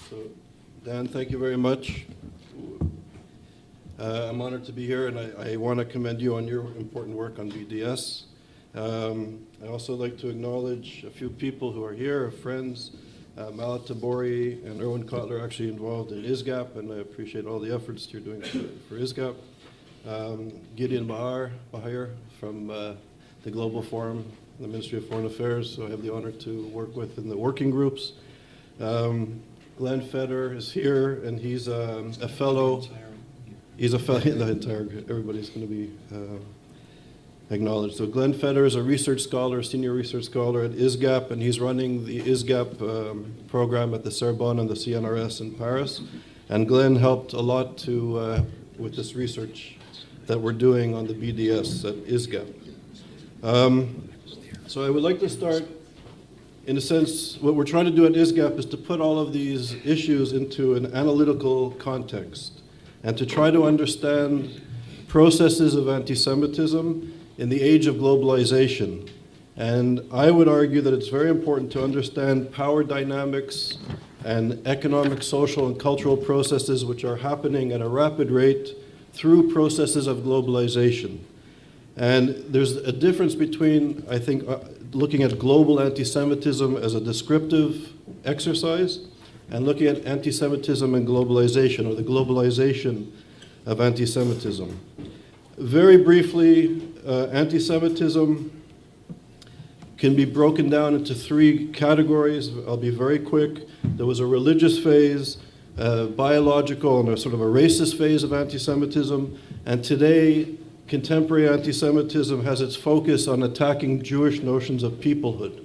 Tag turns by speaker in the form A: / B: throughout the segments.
A: So, Dan, thank you very much. I'm honored to be here, and I want to commend you on your important work on BDS. I also like to acknowledge a few people who are here, friends. Aletta Wagner and Irwin Cotler are actually involved in ISGAP, and I appreciate all the efforts you're doing for ISGAP. Gideon Bahar from the Global Forum, the Ministry of Foreign Affairs, so I have the honor to work with in the working groups. Glenn Feder is here, and he's a fellow. He's a fellow. The entire everybody's going to be acknowledged. So Glenn Feder is a research scholar, senior research scholar at ISGAP, and he's running the ISGAP program at the Sorbonne and the CNRS in Paris. And Glenn helped a lot to with this research that we're doing on the BDS at ISGAP. So I would like to start, in a sense, what we're trying to do at ISGAP is to put all of these issues into an analytical context and to try to understand processes of anti-Semitism in the age of globalization. And I would argue that it's very important to understand power dynamics and economic, social, and cultural processes which are happening at a rapid rate through processes of globalization. And there's a difference between, I think, looking at global anti-Semitism as a descriptive exercise and looking at anti-Semitism and globalization, or the globalization of anti-Semitism. Very briefly, anti-Semitism can be broken down into three categories. I'll be very quick. There was a religious phase, biological, and a sort of a racist phase of anti-Semitism. And today, contemporary anti-Semitism has its focus on attacking Jewish notions of peoplehood.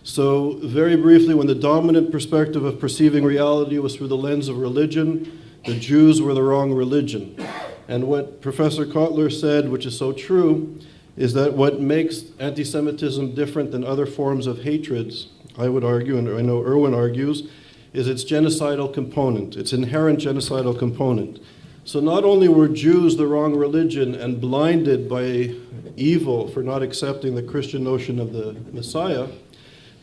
A: So very briefly, when the dominant perspective of perceiving reality was through the lens of religion, the Jews were the wrong religion. And what Professor Cotler said, which is so true, is that what makes anti-Semitism different than other forms of hatreds, I would argue, and I know Irwin argues, is its genocidal component, its inherent genocidal component. So not only were Jews the wrong religion and blinded by evil for not accepting the Christian notion of the Messiah,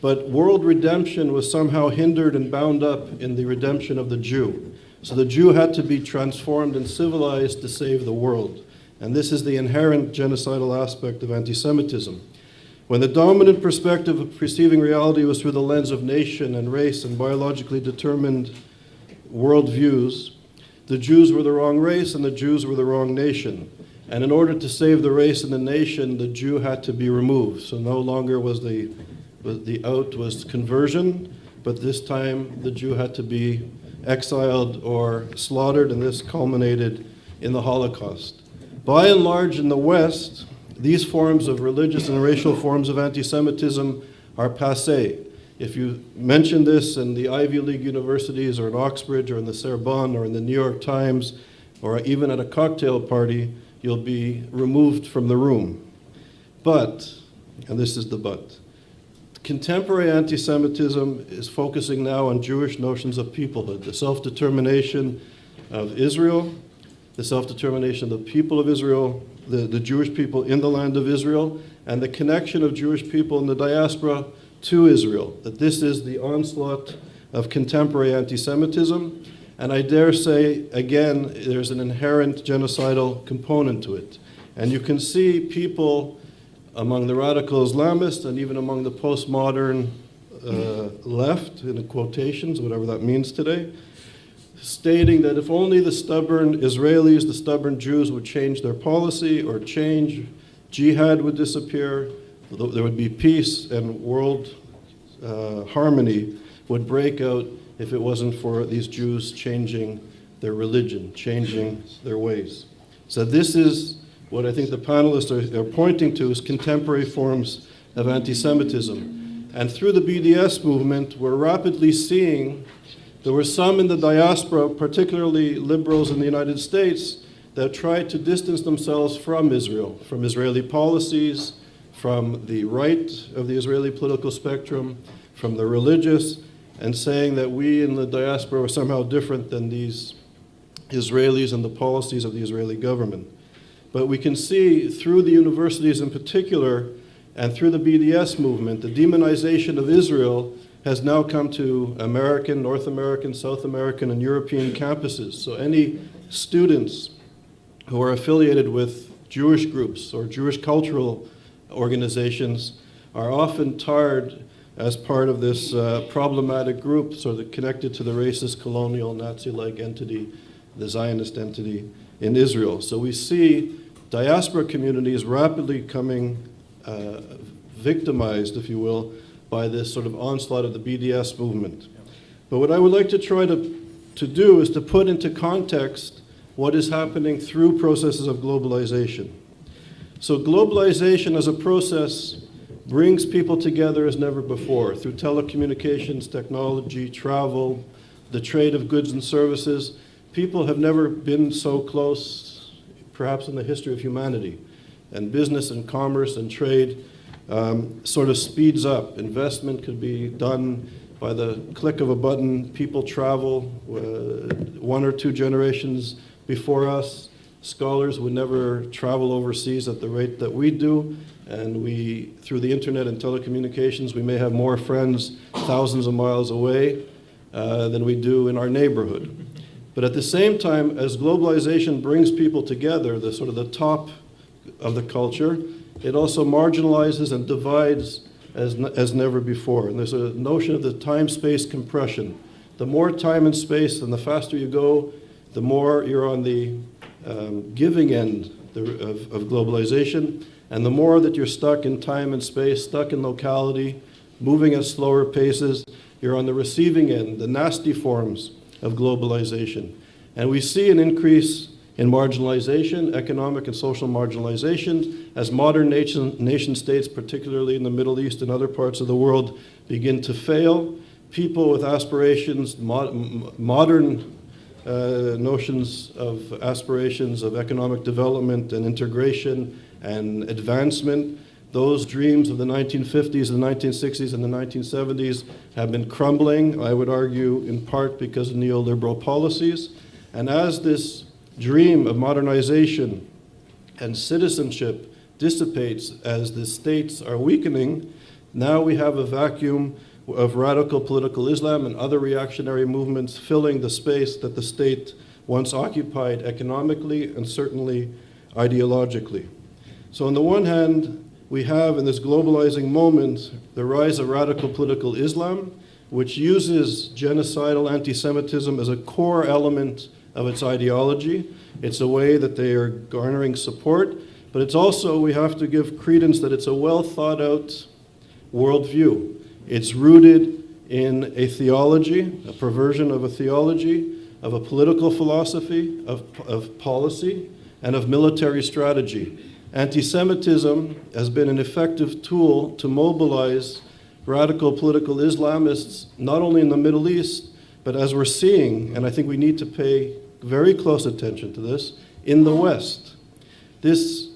A: but world redemption was somehow hindered and bound up in the redemption of the Jew. So the Jew had to be transformed and civilized to save the world. And this is the inherent genocidal aspect of anti-Semitism. When the dominant perspective of perceiving reality was through the lens of nation and race and biologically determined worldviews, the Jews were the wrong race and the Jews were the wrong nation. And in order to save the race and the nation, the Jew had to be removed. So no longer was the out was conversion, but this time the Jew had to be exiled or slaughtered, and this culminated in the Holocaust. By and large, in the West, these forms of religious and racial forms of anti-Semitism are passé. If you mention this in the Ivy League universities or in Oxbridge or in the Sorbonne or in the New York Times or even at a cocktail party, you'll be removed from the room. But, and this is the but, contemporary anti-Semitism is focusing now on Jewish notions of peoplehood, the self-determination of Israel, the self-determination of the people of Israel, the Jewish people in the land of Israel, and the connection of Jewish people in the diaspora to Israel, that this is the onslaught of contemporary anti-Semitism. And I dare say, again, there's an inherent genocidal component to it. And you can see people among the radical Islamists and even among the postmodern left, in quotations, whatever that means today, stating that if only the stubborn Israelis, the stubborn Jews would change their policy or change, jihad would disappear, there would be peace and world harmony would break out if it wasn't for these Jews changing their religion, changing their ways. So this is what I think the panelists are pointing to is contemporary forms of anti-Semitism. And through the BDS movement, we're rapidly seeing there were some in the diaspora, particularly liberals in the United States, that tried to distance themselves from Israel, from Israeli policies, from the right of the Israeli political spectrum, from the religious, and saying that we in the diaspora were somehow different than these Israelis and the policies of the Israeli government. But we can see through the universities in particular and through the BDS movement, the demonization of Israel has now come to American, North American, South American, and European campuses. So any students who are affiliated with Jewish groups or Jewish cultural organizations are often tarred as part of this problematic group, sort of connected to the racist, colonial, Nazi-like entity, the Zionist entity in Israel. So we see diaspora communities rapidly coming victimized, if you will, by this sort of onslaught of the BDS movement. But what I would like to try to do is to put into context what is happening through processes of globalization. So globalization as a process brings people together as never before through telecommunications, technology, travel, the trade of goods and services. People have never been so close, perhaps in the history of humanity. And business and commerce and trade sort of speeds up. Investment could be done by the click of a button. People travel. 1 or 2 generations before us, scholars would never travel overseas at the rate that we do. And we, through the internet and telecommunications, we may have more friends thousands of miles away than we do in our neighborhood. But at the same time, as globalization brings people together, the sort of the top of the culture, it also marginalizes and divides as never before. And there's a notion of the time-space compression. The more time and space and the faster you go, the more you're on the giving end of globalization, and the more that you're stuck in time and space, stuck in locality, moving at slower paces, you're on the receiving end, the nasty forms of globalization. And we see an increase in marginalization, economic and social marginalization, as modern nation states, particularly in the Middle East and other parts of the world, begin to fail. People with aspirations, modern notions of aspirations of economic development and integration and advancement, those dreams of the 1950s, the 1960s, and the 1970s have been crumbling, I would argue, in part because of neoliberal policies. And as this dream of modernization and citizenship dissipates as the states are weakening, now we have a vacuum of radical political Islam and other reactionary movements filling the space that the state once occupied economically and certainly ideologically. So on the one hand, we have in this globalizing moment the rise of radical political Islam, which uses genocidal anti-Semitism as a core element of its ideology. It's a way that they are garnering support, but it's also, we have to give credence that it's a well thought out worldview. It's rooted in a theology, a perversion of a theology, of a political philosophy, of policy, and of military strategy. Anti-Semitism has been an effective tool to mobilize radical political Islamists, not only in the Middle East, but as we're seeing, and I think we need to pay very close attention to this, in the West. This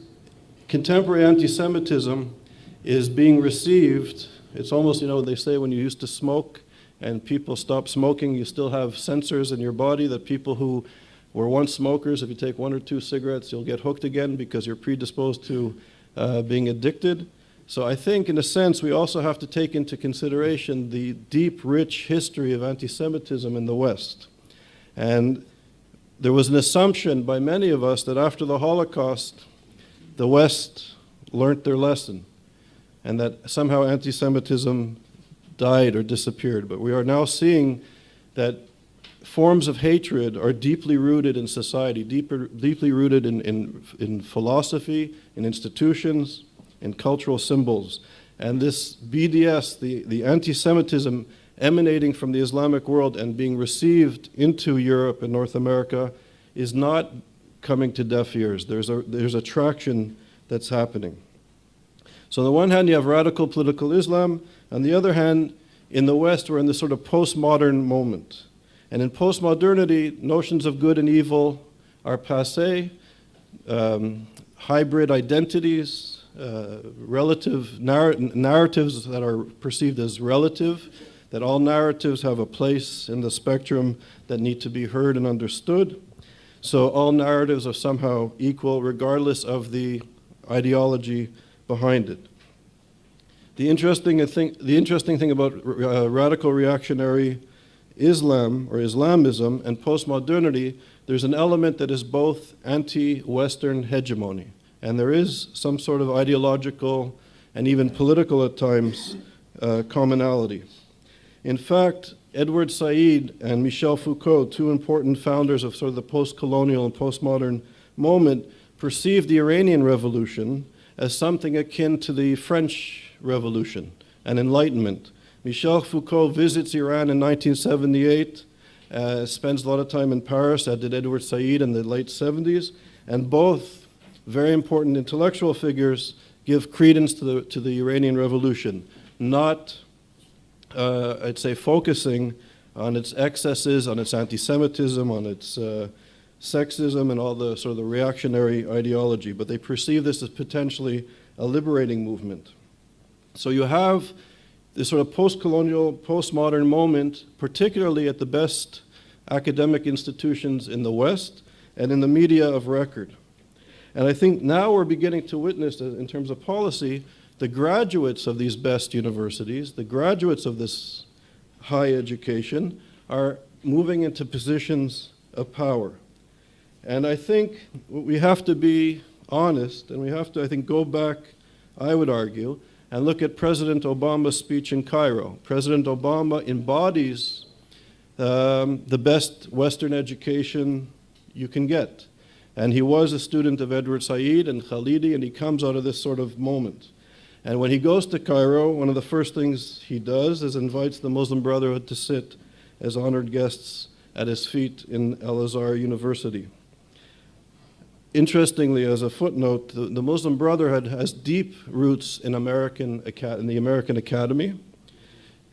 A: contemporary anti-Semitism is being received. It's almost, they say when you used to smoke and people stop smoking, you still have sensors in your body that people who were once smokers, if you take 1 or 2 cigarettes, you'll get hooked again because you're predisposed to being addicted. So I think, in a sense, we also have to take into consideration the deep, rich history of anti-Semitism in the West. And there was an assumption by many of us that after the Holocaust, the West learned their lesson, and that somehow anti-Semitism died or disappeared. But we are now seeing that forms of hatred are deeply rooted in society, deeply rooted in philosophy, in institutions, in cultural symbols. And this BDS, the anti-Semitism emanating from the Islamic world and being received into Europe and North America, is not coming to deaf ears. There's a traction that's happening. So on the one hand, you have radical political Islam. On the other hand, in the West, we're in this sort of postmodern moment. And in postmodernity, notions of good and evil are passé. Hybrid identities, relative narratives that are perceived as relative, that all narratives have a place in the spectrum that need to be heard and understood. So all narratives are somehow equal, regardless of the ideology behind it. The interesting thing about radical reactionary Islam or Islamism and postmodernity, there's an element that is both anti-Western hegemony, and there is some sort of ideological and even political at times commonality. In fact, Edward Said and Michel Foucault, two important founders of sort of the post-colonial and postmodern moment, perceived the Iranian Revolution as something akin to the French Revolution and Enlightenment. Michel Foucault visits Iran in 1978, spends a lot of time in Paris, as did Edward Said in the late 70s, and both very important intellectual figures give credence to the Iranian Revolution, not, I'd say, focusing on its excesses, on its anti-Semitism, on its sexism, and all the sort of the reactionary ideology, but they perceive this as potentially a liberating movement. So you have this sort of post-colonial, postmodern moment, particularly at the best academic institutions in the West and in the media of record. And I think now we're beginning to witness, in terms of policy, the graduates of these best universities, the graduates of this high education, are moving into positions of power. And I think we have to be honest, and we have to, I think, go back, I would argue, and look at President Obama's speech in Cairo. President Obama embodies the best Western education you can get. And he was a student of Edward Said and Khalidi, and he comes out of this sort of moment. And when he goes to Cairo, one of the first things he does is invites the Muslim Brotherhood to sit as honored guests at his feet in Al-Azhar University. Interestingly, as a footnote, the Muslim Brotherhood has deep roots in the American Academy.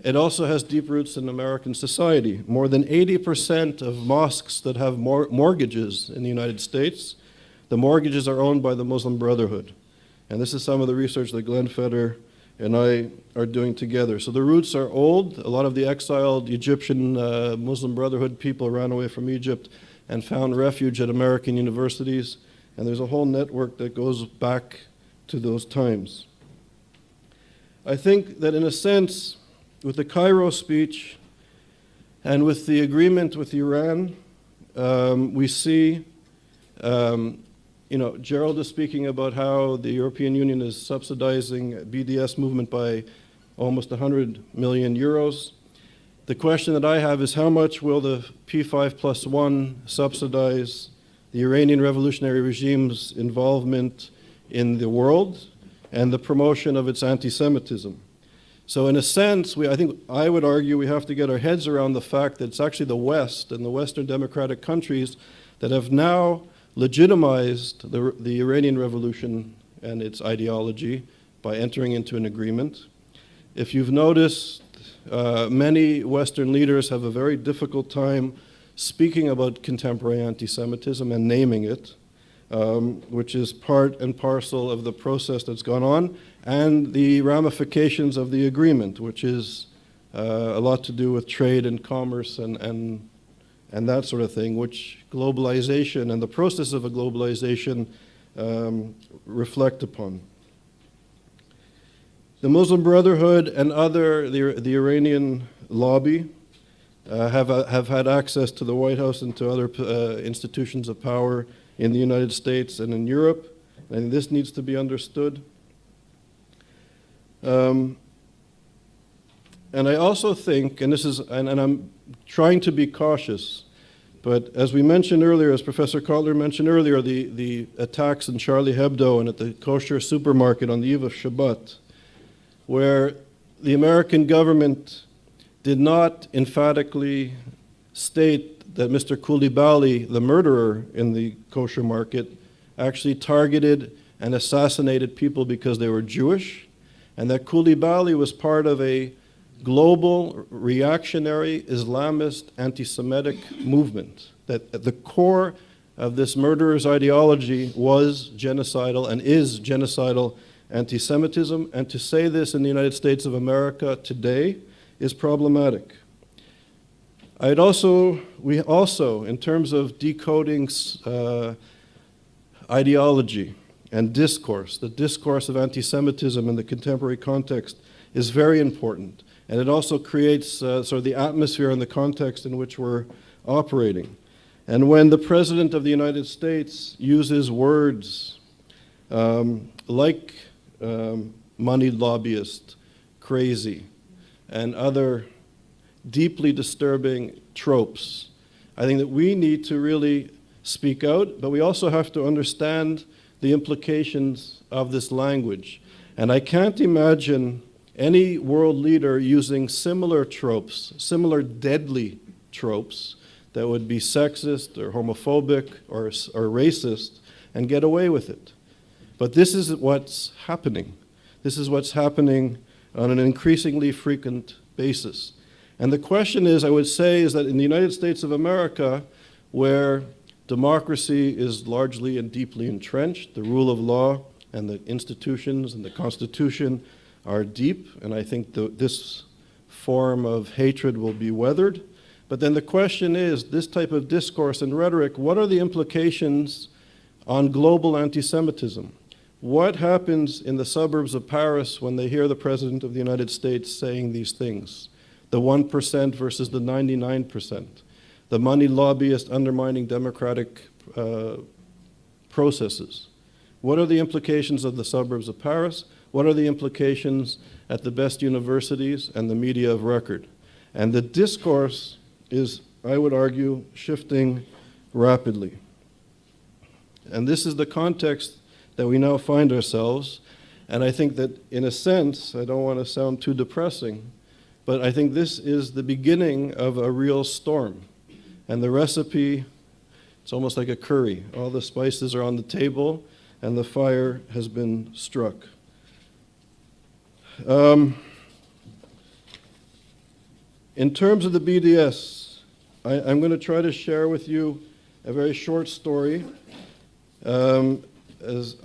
A: It also has deep roots in American society. More than 80% of mosques that have mortgages in the United States, the mortgages are owned by the Muslim Brotherhood. And this is some of the research that Glenn Feder and I are doing together. So the roots are old. A lot of the exiled Egyptian Muslim Brotherhood people ran away from Egypt and found refuge at American universities. And there's a whole network that goes back to those times. I think that in a sense, with the Cairo speech and with the agreement with Iran, we see, Gerald is speaking about how the European Union is subsidizing BDS movement by almost 100 million euros. The question that I have is how much will the P5+1 subsidize the Iranian revolutionary regime's involvement in the world and the promotion of its anti-Semitism? So in a sense, I would argue we have to get our heads around the fact that it's actually the West and the Western democratic countries that have now legitimized the Iranian Revolution and its ideology by entering into an agreement. If you've noticed, many Western leaders have a very difficult time speaking about contemporary anti-Semitism and naming it, which is part and parcel of the process that's gone on, and the ramifications of the agreement, which is a lot to do with trade and commerce and that sort of thing, which globalization and the process of a globalization reflect upon. The Muslim Brotherhood and the Iranian lobby have had access to the White House and to other institutions of power in the United States and in Europe, and this needs to be understood. And I also think, and I'm trying to be cautious, but as we mentioned earlier, as Professor Cotler mentioned earlier, the attacks in Charlie Hebdo and at the kosher supermarket on the eve of Shabbat, where the American government did not emphatically state that Mr. Kulibali, the murderer in the kosher market, actually targeted and assassinated people because they were Jewish, and that Kulibali was part of a global reactionary Islamist anti-Semitic movement, that at the core of this murderer's ideology was genocidal and is genocidal anti-Semitism, and to say this in the United States of America today is problematic. We also, in terms of decoding ideology and discourse, the discourse of anti-Semitism in the contemporary context, is very important. And it also creates sort of the atmosphere and the context in which we're operating. And when the President of the United States uses words like moneyed lobbyist, crazy, and other deeply disturbing tropes, I think that we need to really speak out, but we also have to understand the implications of this language. And I can't imagine any world leader using similar tropes, similar deadly tropes that would be sexist or homophobic or racist and get away with it. But this is what's happening. This is what's happening on an increasingly frequent basis. And the question is, I would say, is that in the United States of America, where democracy is largely and deeply entrenched, the rule of law and the institutions and the Constitution are deep, and I think this form of hatred will be weathered. But then the question is, this type of discourse and rhetoric, what are the implications on global anti-Semitism? What happens in the suburbs of Paris when they hear the President of the United States saying these things? The 1% versus the 99%. The money lobbyist undermining democratic processes. What are the implications of the suburbs of Paris? What are the implications at the best universities and the media of record? And the discourse is, I would argue, shifting rapidly. And this is the context that we now find ourselves. And I think that, in a sense, I don't want to sound too depressing, but I think this is the beginning of a real storm. And the recipe, it's almost like a curry. All the spices are on the table, and the fire has been struck. In terms of the BDS, I'm going to try to share with you a very short story. As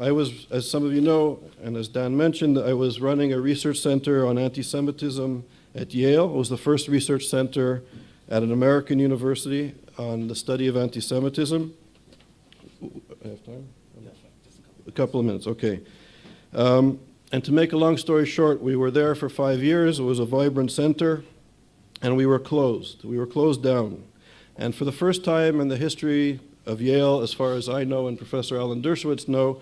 A: some of you know, and as Dan mentioned, I was running a research center on anti-Semitism at Yale. It was the first research center at an American university on the study of anti-Semitism. I have time? A couple of minutes, okay. And to make a long story short, we were there for 5 years. It was a vibrant center, and we were closed. We were closed down. And for the first time in the history of Yale, as far as I know and Professor Alan Dershowitz know,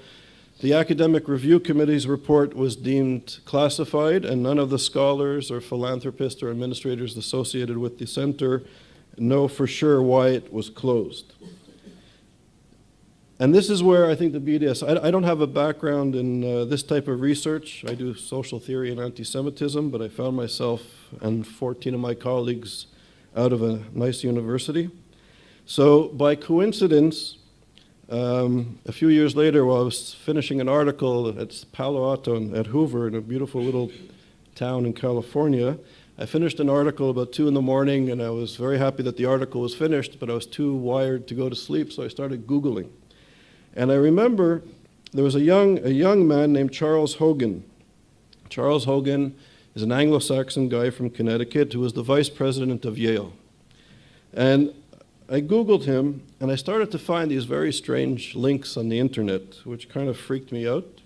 A: the Academic Review Committee's report was deemed classified, and none of the scholars or philanthropists or administrators associated with the center know for sure why it was closed. And this is where I think the BDS, I don't have a background in this type of research. I do social theory and anti-Semitism, but I found myself and 14 of my colleagues out of a nice university. So by coincidence, a few years later, while I was finishing an article at Palo Alto and at Hoover in a beautiful little town in California, I finished an article about 2 in the morning, and I was very happy that the article was finished, but I was too wired to go to sleep, so I started Googling. And I remember there was a young man named Charles Hogan. Charles Hogan is an Anglo-Saxon guy from Connecticut who was the vice president of Yale. And I Googled him, and I started to find these very strange links on the internet, which kind of freaked me out.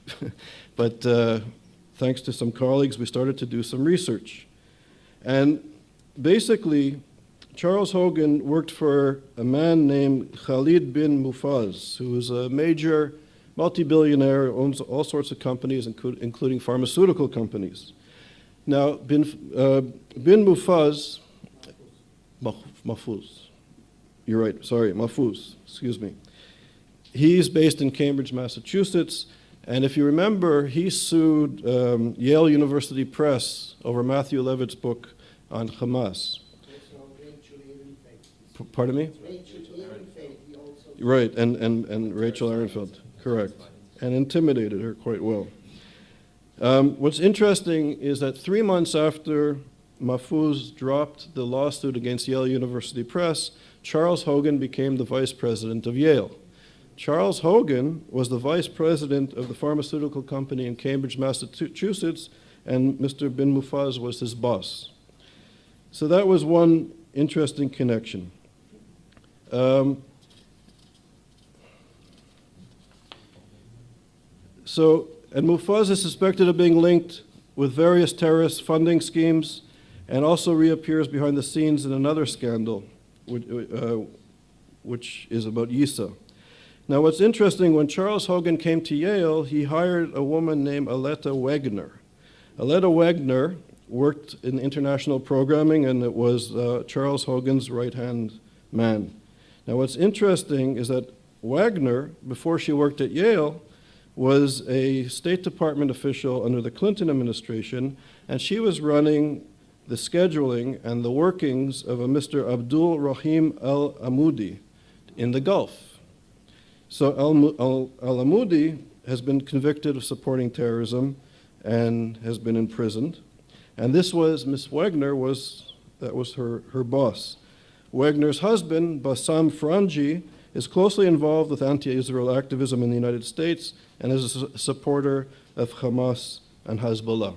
A: But thanks to some colleagues, we started to do some research. And basically, Charles Hogan worked for a man named Khalid bin Mufaz, who was a major multi-billionaire, owns all sorts of companies, including pharmaceutical companies. Now, bin Mufaz, Mahfouz. You're right, sorry, Mahfouz, excuse me. He's based in Cambridge, Massachusetts, and if you remember, he sued Yale University Press over Matthew Levitt's book on Hamas. Pardon me? Right, and Rachel Ehrenfeld, correct, and intimidated her quite well. What's interesting is that 3 months after Mahfouz dropped the lawsuit against Yale University Press, Charles Hogan became the vice president of Yale. Charles Hogan was the vice president of the pharmaceutical company in Cambridge, Massachusetts, and Mr. bin Mufaz was his boss. So that was one interesting connection. And Mufaz is suspected of being linked with various terrorist funding schemes, and also reappears behind the scenes in another scandal, which is about Yisa. Now, what's interesting, when Charles Hogan came to Yale, he hired a woman named Aletta Wagner. Aletta Wagner worked in international programming, and it was Charles Hogan's right-hand man. Now, what's interesting is that Wagner, before she worked at Yale, was a State Department official under the Clinton administration, and she was running the scheduling and the workings of a Mr. Abdul Rahim al-Amoudi in the Gulf. So al-Amoudi has been convicted of supporting terrorism and has been imprisoned. And this was, Miss Wagner that was her boss. Wagner's husband, Bassam Franji, is closely involved with anti-Israel activism in the United States and is a supporter of Hamas and Hezbollah.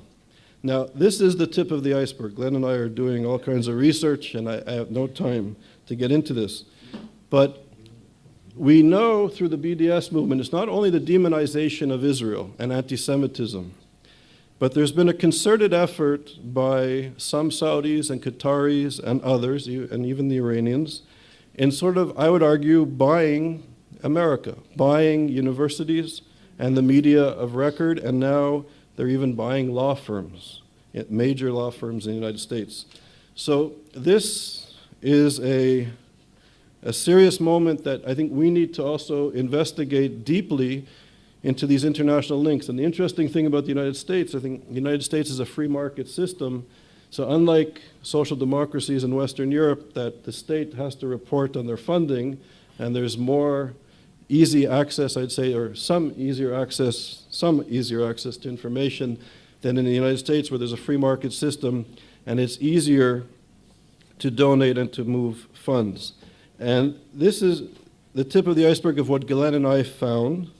A: Now, this is the tip of the iceberg. Glenn and I are doing all kinds of research, and I have no time to get into this. But we know through the BDS movement, it's not only the demonization of Israel and anti-Semitism, but there's been a concerted effort by some Saudis and Qataris and others, and even the Iranians, in sort of, I would argue, buying America, buying universities and the media of record, and now they're even buying law firms, major law firms in the United States. So this is a serious moment that I think we need to also investigate deeply into these international links. And the interesting thing about the United States, I think the United States is a free market system. So unlike social democracies in Western Europe, that the state has to report on their funding, and there's more easy access, I'd say, or some easier access to information than in the United States, where there's a free market system, and it's easier to donate and to move funds. And this is the tip of the iceberg of what Glenn and I found.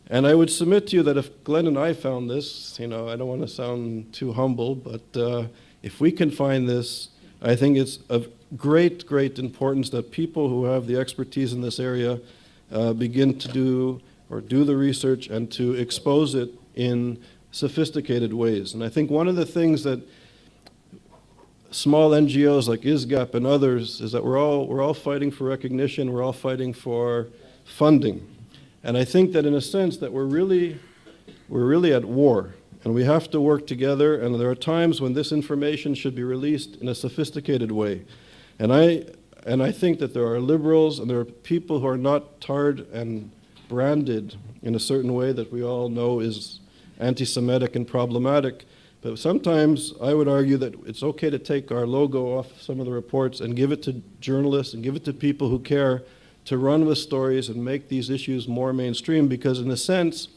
A: And I would submit to you that if Glenn and I found this, I don't want to sound too humble, but if we can find this, I think it's of great, great importance that people who have the expertise in this area begin to do the research and to expose it in sophisticated ways. And I think one of the things that small NGOs like ISGAP and others is that we're all fighting for recognition, we're all fighting for funding. And I think that in a sense that we're really at war, and we have to work together, and there are times when this information should be released in a sophisticated way. And I think that there are liberals and there are people who are not tarred and branded in a certain way that we all know is anti-Semitic and problematic. But sometimes I would argue that it's okay to take our logo off some of the reports and give it to journalists and give it to people who care to run with stories and make these issues more mainstream, because in a sense,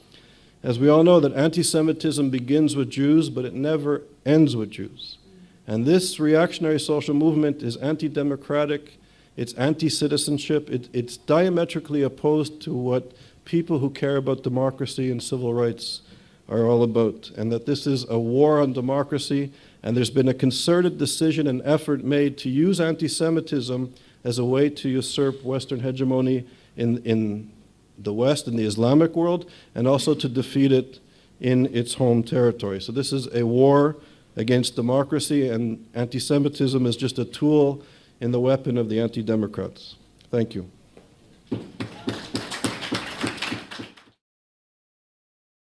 A: as we all know, that anti-Semitism begins with Jews, but it never ends with Jews. And this reactionary social movement is anti-democratic, it's anti-citizenship, it's diametrically opposed to what people who care about democracy and civil rights are all about, and that this is a war on democracy, and there's been a concerted decision and effort made to use anti-Semitism as a way to usurp Western hegemony in the West, in the Islamic world, and also to defeat it in its home territory. So this is a war against democracy, and anti-Semitism is just a tool in the weapon of the anti-democrats. Thank you.